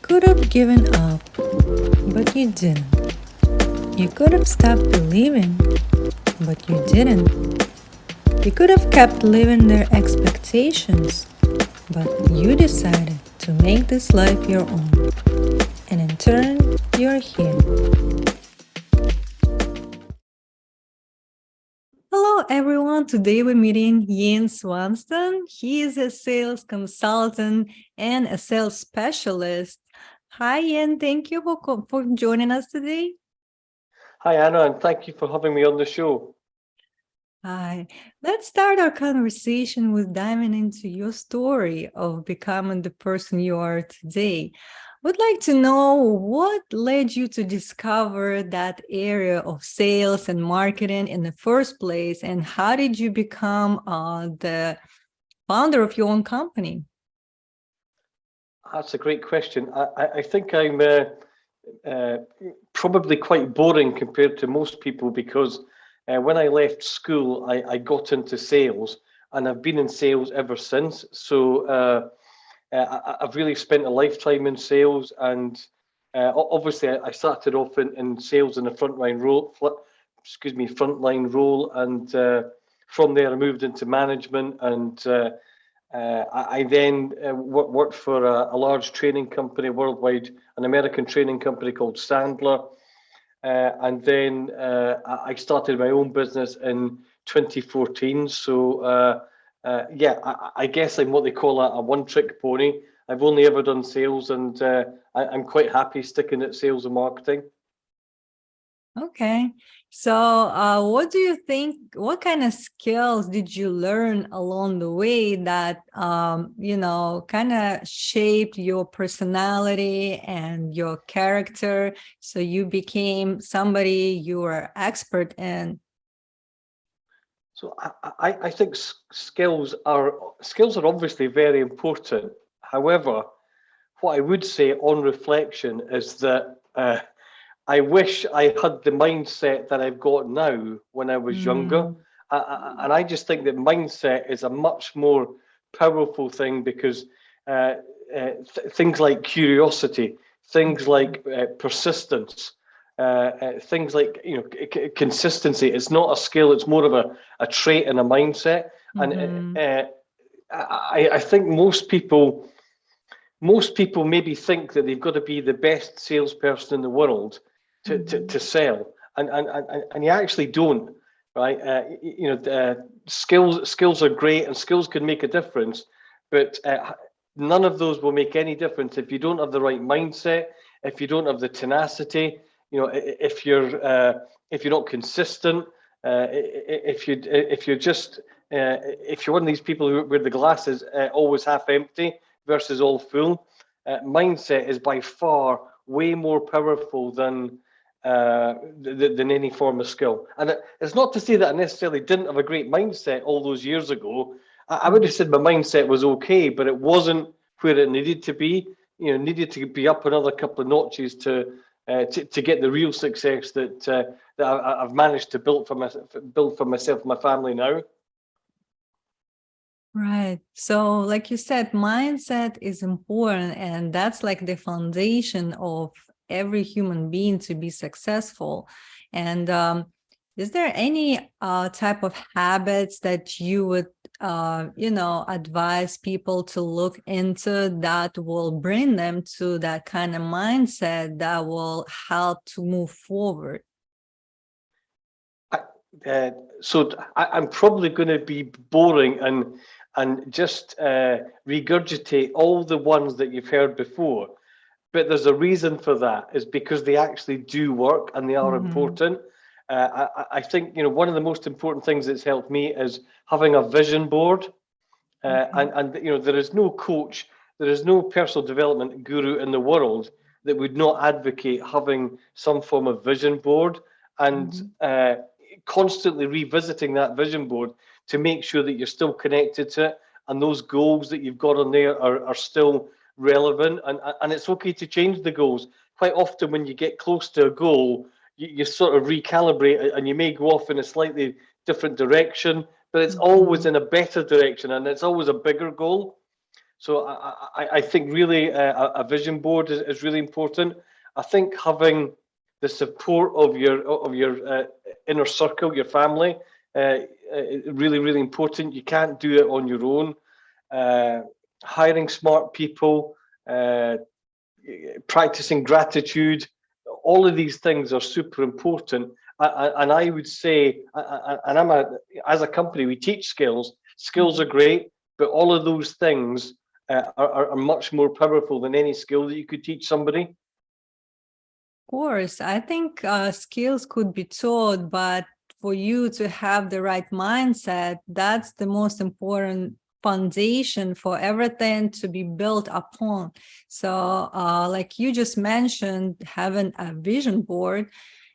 could have given up, but you didn't. You could have stopped believing, but you didn't. You could have kept living their expectations, but you decided to make this life your own. And in turn, you're here. Hello, everyone. Today we're meeting Iain Swanston. He is a sales consultant and a sales specialist. Hi, Iain. Thank you for joining us today. Hi, Anna, and thank you for having me on the show. Hi. Let's start our conversation with diving into your story of becoming the person you are today. Would like to know what led you to discover that area of sales and marketing in the first place, and how did you become the founder of your own company? That's a great question. I think I'm probably quite boring compared to most people because when I left school, I got into sales and I've been in sales ever since. So I've really spent a lifetime in sales, and obviously I started off in sales in a frontline role, and from there I moved into management, and I then worked for a large training company worldwide, an American training company called Sandler. And then I started my own business in 2014. So yeah, I guess I'm what they call a one-trick pony. I've only ever done sales, and I'm quite happy sticking at sales and marketing. Okay. So, what do you think? What kind of skills did you learn along the way that, kind of shaped your personality and your character? So you became somebody you were expert in. So I think skills are obviously very important. However, what I would say on reflection is that I wish I had the mindset that I've got now when I was younger. And I just think that mindset is a much more powerful thing because things like curiosity, things like persistence, things like consistency. It's not a skill; it's more of a trait and a mindset. And I think most people maybe think that they've got to be the best salesperson in the world to sell, and you actually don't, right? Skills are great, and skills can make a difference, but none of those will make any difference if you don't have the right mindset, if you don't have the tenacity, if you're not consistent, if you're one of these people where the glass is always half empty versus all full. Mindset is by far way more powerful than any form of skill. And it's not to say that I necessarily didn't have a great mindset all those years ago. I would have said my mindset was okay, but it wasn't where it needed to be. Needed to be up another couple of notches to get the real success that I've managed to build for myself and my family now. Right. So, like you said, mindset is important, and that's like the foundation of every human being to be successful. And is there any type of habits that you would, advise people to look into that will bring them to that kind of mindset that will help to move forward? So I'm probably going to be boring and just regurgitate all the ones that you've heard before, but there's a reason for that. Is because they actually do work and they are important. I think one of the most important things that's helped me is having a vision board, and there is no coach, there is no personal development guru in the world that would not advocate having some form of vision board and constantly revisiting that vision board to make sure that you're still connected to it and those goals that you've got on there are still relevant, and it's okay to change the goals. Quite often when you get close to a goal, you sort of recalibrate and you may go off in a slightly different direction, but it's always in a better direction and it's always a bigger goal. So I think really a vision board is really important. I think having the support of your inner circle, your family, really important. You can't do it on your own. Uh, Hiring smart people, practicing gratitude, all of these things are super important. And I would say, and as a company, we teach skills. Skills are great, but all of those things are much more powerful than any skill that you could teach somebody. Course, I think skills could be taught, but for you to have the right mindset, that's the most important foundation for everything to be built upon. So, like you just mentioned, having a vision board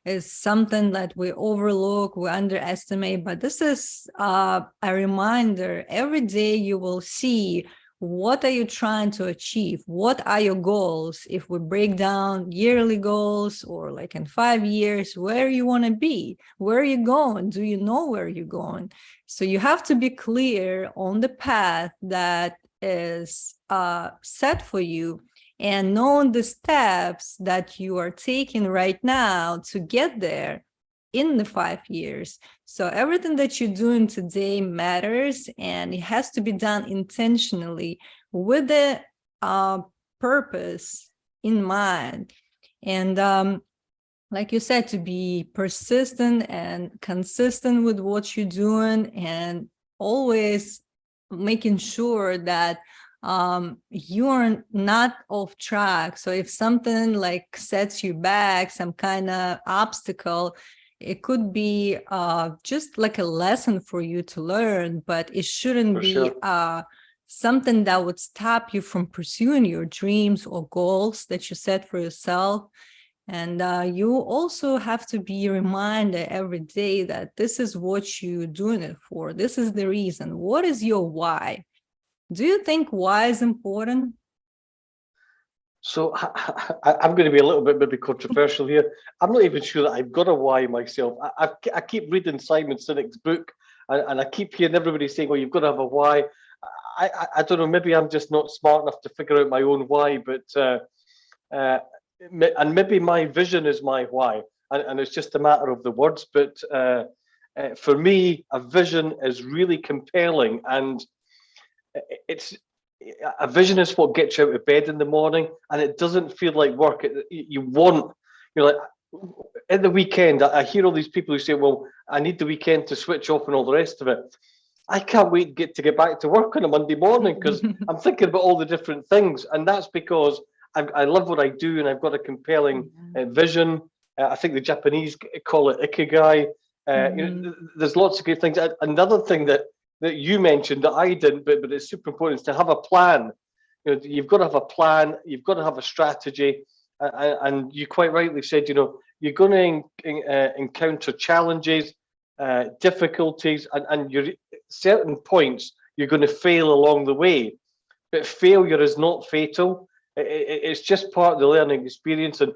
is something that we overlook, we underestimate, but this is a reminder. Every day you will see what are you trying to achieve? What are your goals? If we break down yearly goals or like in 5 years, where you want to be, where are you going? Do you know where you're going? So you have to be clear on the path that is set for you and knowing the steps that you are taking right now to get there in the 5 years. So everything that you're doing today matters, and it has to be done intentionally with the purpose in mind. And like you said, to be persistent and consistent with what you're doing, and always making sure that you're not off track. So if something like sets you back, some kind of obstacle, it could be just like a lesson for you to learn, but it shouldn't For be sure. something that would stop you from pursuing your dreams or goals that you set for yourself. And you also have to be reminded every day that this is what you're doing it for. This is the reason. What is your why? Do you think why is important? So I'm going to be a little bit maybe controversial here. I'm not even sure that I've got a why myself. I keep reading Simon Sinek's book, and I keep hearing everybody saying, "Oh, you've got to have a why." I don't know. Maybe I'm just not smart enough to figure out my own why, but uh, and maybe my vision is my why, and it's just a matter of the words. But for me, a vision is really compelling, and it's a vision is what gets you out of bed in the morning, and it doesn't feel like work. You want, you're like, in the weekend, I hear all these people who say, well, I need the weekend to switch off and all the rest of it. I can't wait to get back to work on a Monday morning because I'm thinking about all the different things, and that's because I love what I do and I've got a compelling vision. I think the Japanese call it ikigai. There's lots of good things. Another thing that you mentioned that I didn't, but it's super important, is to have a plan. You've got to have a plan. You've got to have a strategy, and you quite rightly said, you're going to encounter challenges, difficulties, and you're certain points you're going to fail along the way. But failure is not fatal. It's just part of the learning experience. And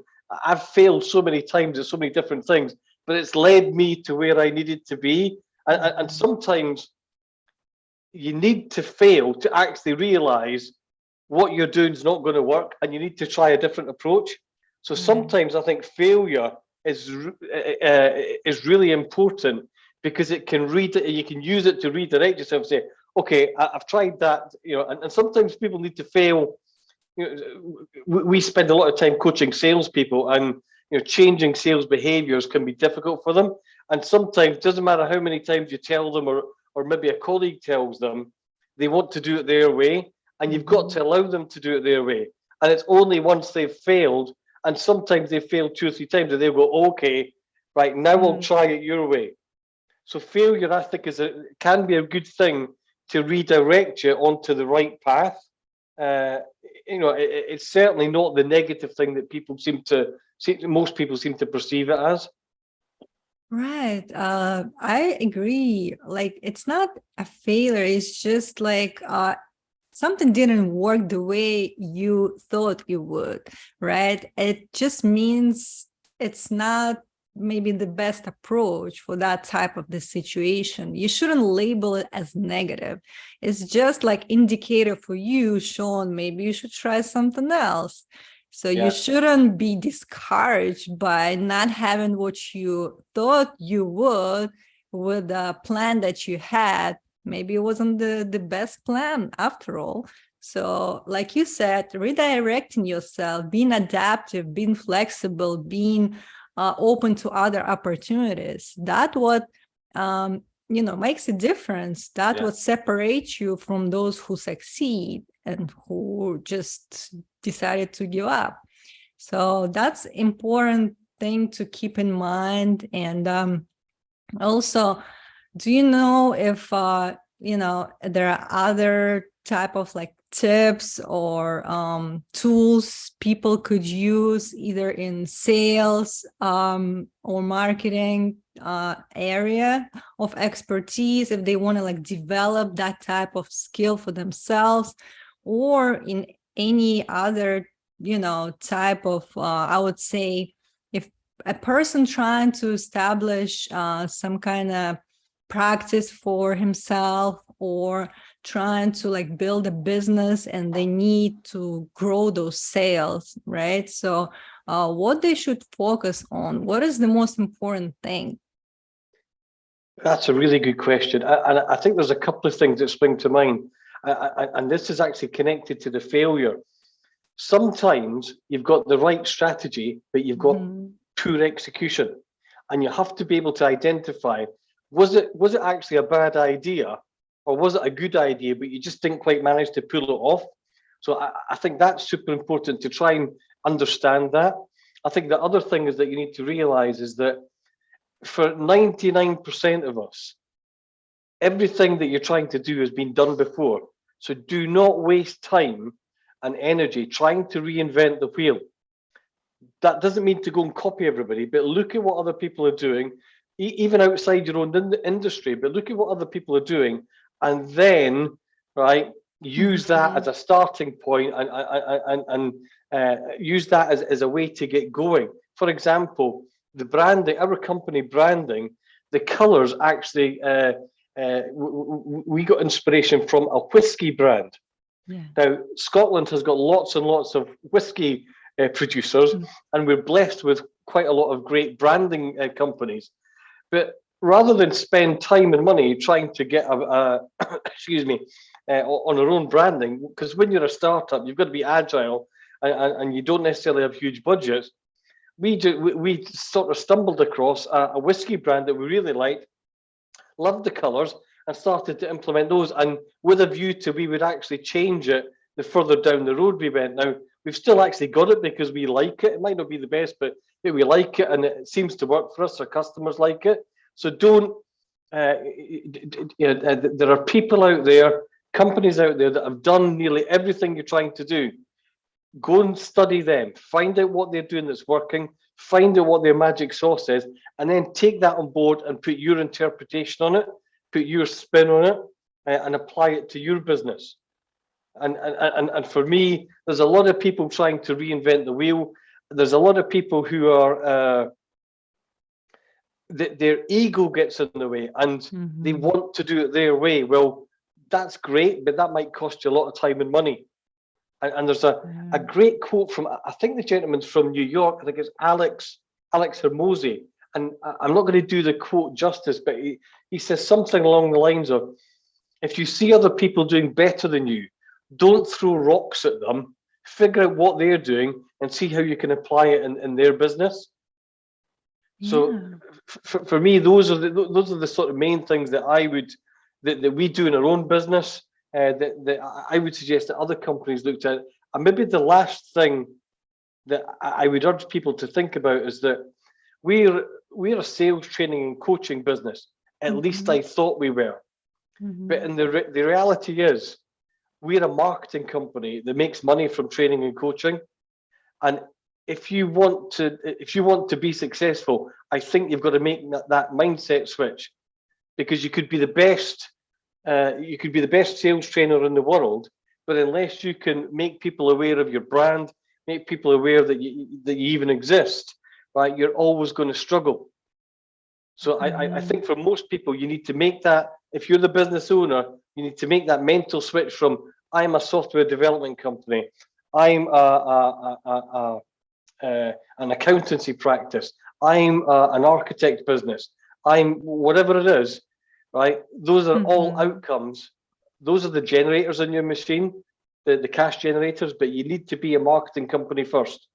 I've failed so many times at so many different things, but it's led me to where I needed to be. And sometimes you need to fail to actually realize what you're doing is not going to work, and you need to try a different approach. So sometimes I think failure is really important because it can you can use it to redirect yourself. Say, okay, I've tried that, and sometimes people need to fail. We spend a lot of time coaching salespeople, and changing sales behaviors can be difficult for them. And sometimes it doesn't matter how many times you tell them, or maybe a colleague tells them, they want to do it their way, and you've got to allow them to do it their way. And it's only once they've failed, and sometimes they've failed 2 or 3 times, that they'll go, okay, right, now we'll try it your way. So failure, I think, can be a good thing to redirect you onto the right path. It's certainly not the negative thing that most people seem to perceive it as. Right. I agree. Like, it's not a failure. It's just like something didn't work the way you thought it would, right? It just means it's not maybe the best approach for that type of the situation. You shouldn't label it as negative. It's just like indicator for you, Sean, maybe you should try something else. So you Yeah. shouldn't be discouraged by not having what you thought you would with the plan that you had. Maybe it wasn't the best plan after all. So like you said, redirecting yourself, being adaptive, being flexible, being open to other opportunities. That what makes a difference. That what separates you from those who succeed and who just decided to give up. So that's important thing to keep in mind. And also, do you know if there are other type of like tips or tools people could use either in sales or marketing area of expertise if they want to like develop that type of skill for themselves, or in any other type of I would say, if a person trying to establish some kind of practice for himself or trying to like build a business and they need to grow those sales, right? So what they should focus on, what is the most important thing? That's a really good question. And I think there's a couple of things that spring to mind. And this is actually connected to the failure. Sometimes you've got the right strategy, but you've got poor execution. And you have to be able to identify, was it actually a bad idea, or was it a good idea, but you just didn't quite manage to pull it off? So I think that's super important to try and understand that. I think the other thing is that you need to realize is that for 99% of us, everything that you're trying to do has been done before. So do not waste time and energy trying to reinvent the wheel. That doesn't mean to go and copy everybody, but look at what other people are doing, even outside your own industry, but look at what other people are doing, and then, right, use that as a starting point and use that as a way to get going. For example, the branding, our company branding, the colors actually, we got inspiration from a whiskey brand. Yeah. Now, Scotland has got lots and lots of whiskey producers, and we're blessed with quite a lot of great branding companies. But rather than spend time and money trying to get excuse me, on our own branding, because when you're a startup, you've got to be agile and you don't necessarily have huge budgets. We sort of stumbled across a whiskey brand that we really liked, loved the colours, and started to implement those. And with a view to we would actually change it the further down the road we went. Now, we've still actually got it because we like it. It might not be the best, but we like it and it seems to work for us. Our customers like it. So don't, there are people out there, companies out there that have done nearly everything you're trying to do. Go and study them, find out what they're doing that's working, find out what their magic sauce is, and then take that on board and put your interpretation on it, put your spin on it, and apply it to your business. And for me, there's a lot of people trying to reinvent the wheel. There's a lot of people who are their ego gets in the way and they want to do it their way. Well, that's great, but that might cost you a lot of time and money. And there's a great quote from, I think the gentleman's from New York. I think it's Alex Hermosi. And I'm not going to do the quote justice, but he says something along the lines of, if you see other people doing better than you, don't throw rocks at them, figure out what they're doing and see how you can apply it in their business. Yeah. So for me, those are the sort of main things that that we do in our own business. That I would suggest that other companies looked at. And maybe the last thing that I would urge people to think about is that we're a sales training and coaching business. At least I thought we were. But in the reality is, we're a marketing company that makes money from training and coaching. And if you want to be successful, I think you've got to make that mindset switch, because you could be the best. You could be the best sales trainer in the world, but unless you can make people aware of your brand, make people aware that you even exist, right, you're always going to struggle. So I Mhm. think for most people, you need to make that, if you're the business owner, you need to make that mental switch from I'm a software development company, I'm an accountancy practice, I'm an architect business, I'm whatever it is, right? Those are all Mhm. outcomes. Those are the generators in your machine, the cash generators, but you need to be a marketing company first.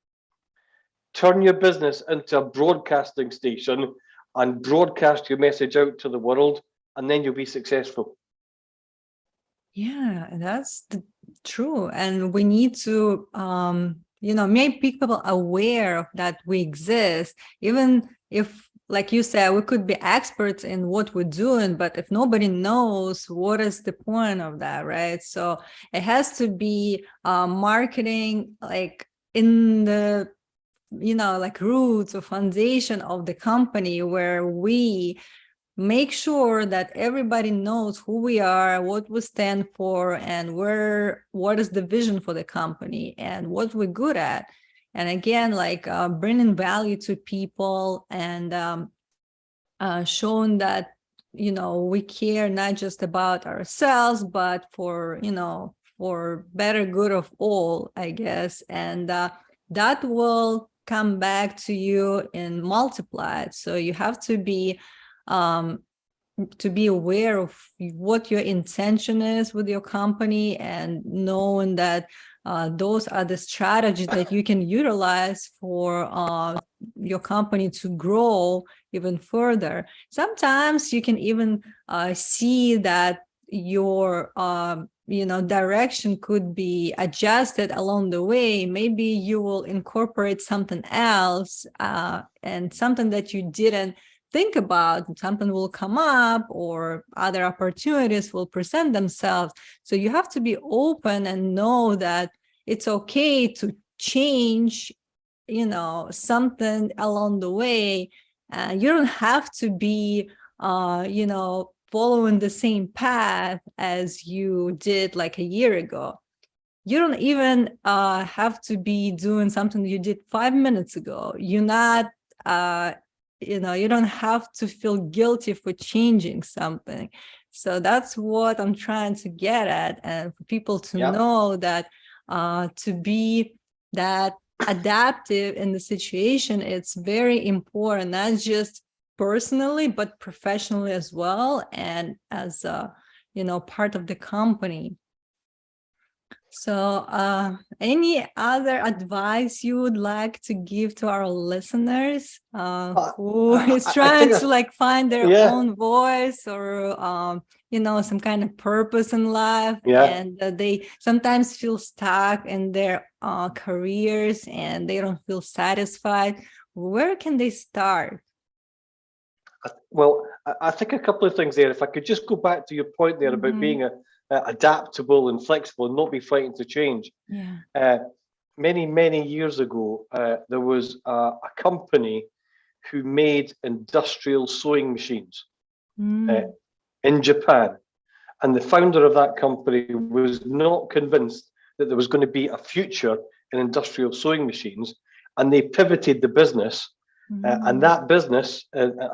Turn your business into a broadcasting station and broadcast your message out to the world, and then you'll be successful. Yeah, true. And we need to, make people aware of that we exist, even if, like you said, we could be experts in what we're doing, but if nobody knows, what is the point of that, right? So it has to be marketing, like in the, like roots or foundation of the company, where we make sure that everybody knows who we are, what we stand for, and what is the vision for the company and what we're good at. And again, like bringing value to people, and showing that we care not just about ourselves, but for better good of all, I guess. And that will come back to you and multiply it. So you have um, to be aware of what your intention is with your company, and knowing that those are the strategies that you can utilize for your company to grow even further. Sometimes you can even see that your direction could be adjusted along the way. Maybe you will incorporate something else, and something that you didn't think about, something will come up, or other opportunities will present themselves. So you have to be open and know that it's okay to change, something along the way. You don't have to be, following the same path as you did like a year ago. You don't even have to be doing something you did 5 minutes ago. You're not, you don't have to feel guilty for changing something. So that's what I'm trying to get at, and for people to Yeah. know that to be that adaptive in the situation, it's very important, not just personally, but professionally as well, and as part of the company. So, any other advice you would like to give to our listeners who is I trying think to like find their yeah, own voice, or some kind of purpose in life, yeah. and they sometimes feel stuck in their careers and they don't feel satisfied? Where can they start? Well, I think a couple of things there. If I could just go back to your point there about Mm-hmm. being adaptable and flexible and not be frightened to change. Yeah. Uh, many years ago, there was a company who made industrial sewing machines uh, Mm. in Japan. And the founder of that company was not convinced that there was going to be a future in industrial sewing machines. And they pivoted the business. And Mm. that business,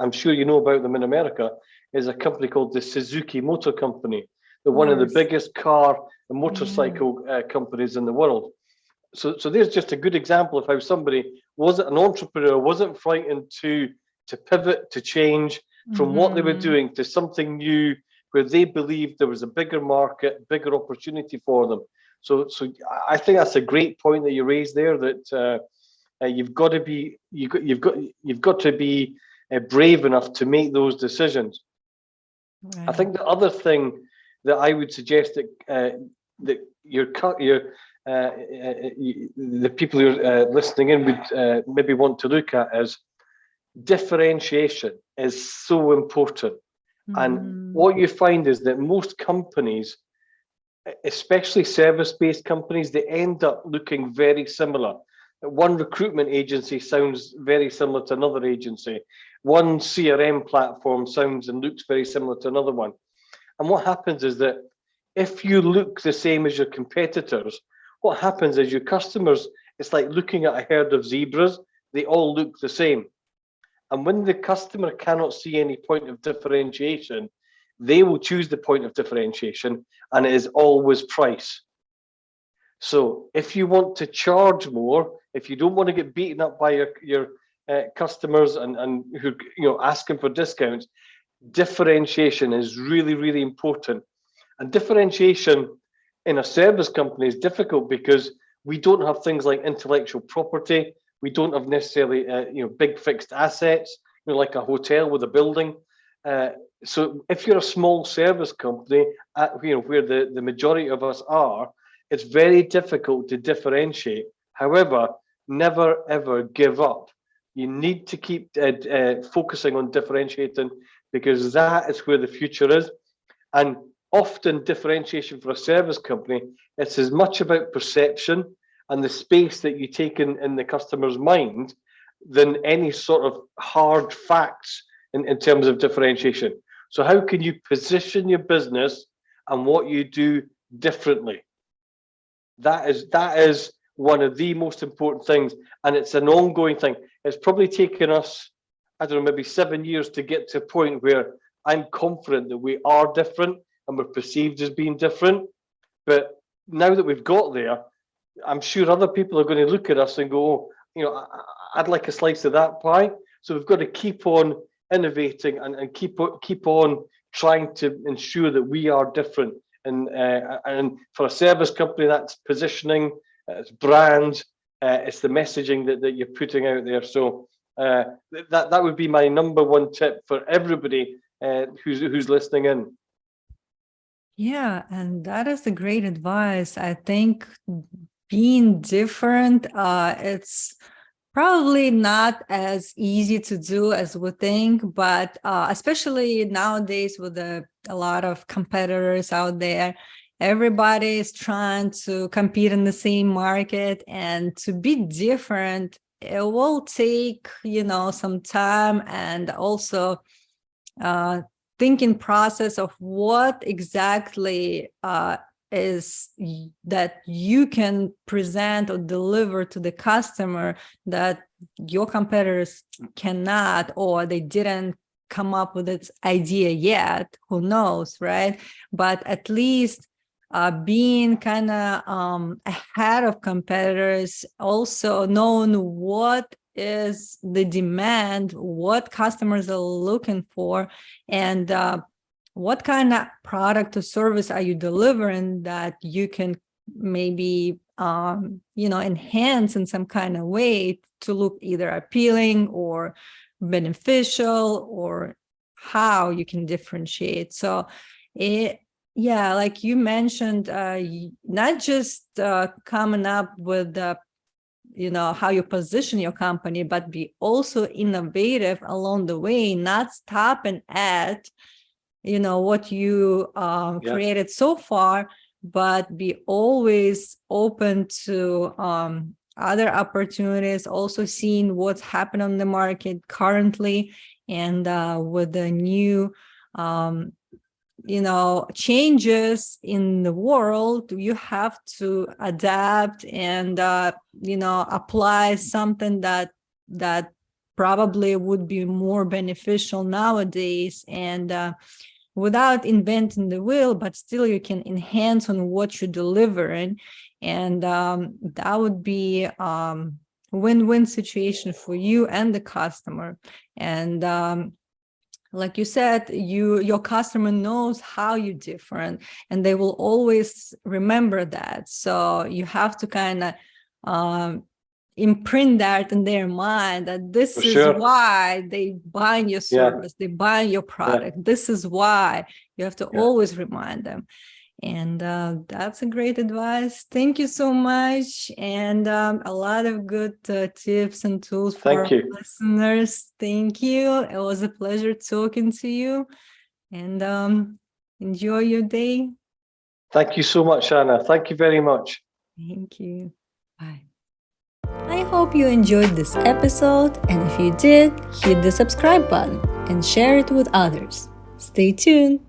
I'm sure you know about them in America, is a company called the Suzuki Motor Company. They're Of one of the course. biggest car and Yeah. motorcycle companies in the world. So there's just a good example of how somebody wasn't an entrepreneur, wasn't frightened to pivot, to change from what they were Mm-hmm. doing to something new, where they believed there was a bigger market, bigger opportunity for them. So I think that's a great point that you raised there. That you've got to be you've got to be brave enough to make those decisions. I Right. think the other thing that I would suggest that the people who are listening in would maybe want to look at is differentiation is so important. And Mm-hmm. what you find is that most companies, especially service-based companies, they end up looking very similar. One recruitment agency sounds very similar to another agency. One CRM platform sounds and looks very similar to another one. And what happens is that if you look the same as your competitors, what happens is your customers, it's like looking at a herd of zebras. they all look the same. And when the customer cannot see any point of differentiation, they will choose the point of differentiation, and it is always price. So if you want to charge more, if you don't want to get beaten up by your customers and who asking for discounts, differentiation is really, really important. And differentiation in a service company is difficult because we don't have things like intellectual property. We don't have necessarily big fixed assets, like a hotel with a building. So if you're a small service company, where the majority of us are, it's very difficult to differentiate. However, never ever give up. You need to keep focusing on differentiating, because that is where the future is. And often differentiation for a service company, it's as much about perception and the space that you take in the customer's mind than any sort of hard facts in terms of differentiation. So how can you position your business and what you do differently? That is one of the most important things, and it's an ongoing thing. It's probably taken us, I don't know, maybe 7 years to get to a point where I'm confident that we are different and we're perceived as being different. But now that we've got there, I'm sure other people are going to look at us and go, oh, I'd like a slice of that pie. So we've got to keep on innovating and keep on trying to ensure that we are different. And for a service company, that's positioning, it's brand, it's the messaging that you're putting out there. So that would be my number one tip for everybody who's listening in. Yeah, and that is a great advice. I think being different, it's probably not as easy to do as we think, but especially nowadays with a lot of competitors out there, everybody is trying to compete in the same market, and to be different, it will take, some time, and also thinking process of what exactly is that you can present or deliver to the customer that your competitors cannot, or they didn't come up with this idea yet, who knows, right? But at least being kind of ahead of competitors, also knowing what is the demand, what customers are looking for, and what kind of product or service are you delivering that you can maybe enhance in some kind of way to look either appealing or beneficial, or how you can differentiate. So like you mentioned, not just coming up with how you position your company, but be also innovative along the way, not stopping at what you created so far, but be always open to other opportunities, also seeing what's happening on the market currently, and with the new changes in the world, you have to adapt and apply something that probably would be more beneficial nowadays, and without inventing the wheel, but still you can enhance on what you're delivering, and that would be win-win situation for you and the customer. And like you said, your customer knows how you're different, and they will always remember that. So you have to kind of imprint that in their mind, that this For is sure. why they buy your service, they buy your product. This is why. You have to always remind them. And that's a great advice. Thank you so much. And a lot of good tips and tools for our listeners. Thank you. It was a pleasure talking to you. And enjoy your day. Thank you so much, Anna. Thank you very much. Thank you. Bye. I hope you enjoyed this episode. And if you did, hit the subscribe button and share it with others. Stay tuned.